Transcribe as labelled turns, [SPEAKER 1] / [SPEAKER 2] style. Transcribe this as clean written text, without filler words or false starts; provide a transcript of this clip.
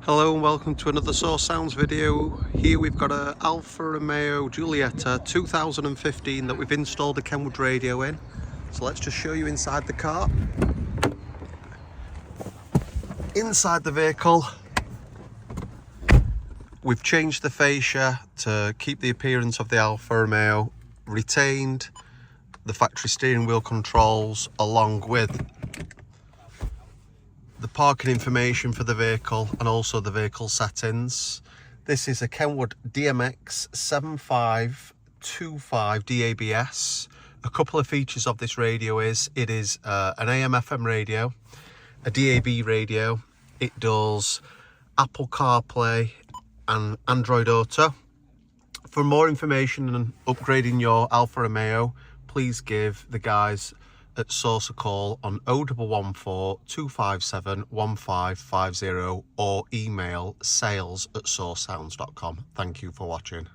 [SPEAKER 1] Hello and welcome to another Source Sounds video. Here we've got a Alfa Giulietta 2015 that we've installed a Kenwood radio in. So let's just show you inside the car. Inside the vehicle, we've changed the fascia to keep the appearance of the Alfa Romeo, retained the factory steering wheel controls along with the parking information for the vehicle and also the vehicle settings. This is a KENWOOD DMX7525DABS. A couple of features of this radio is it is an AM/FM radio, a DAB radio. It does Apple CarPlay and Android Auto. For more information on upgrading your Alfa Romeo, please give the guys at Source a call on 0114 257 1550 or email sales@sourcesounds.com. Thank you for watching.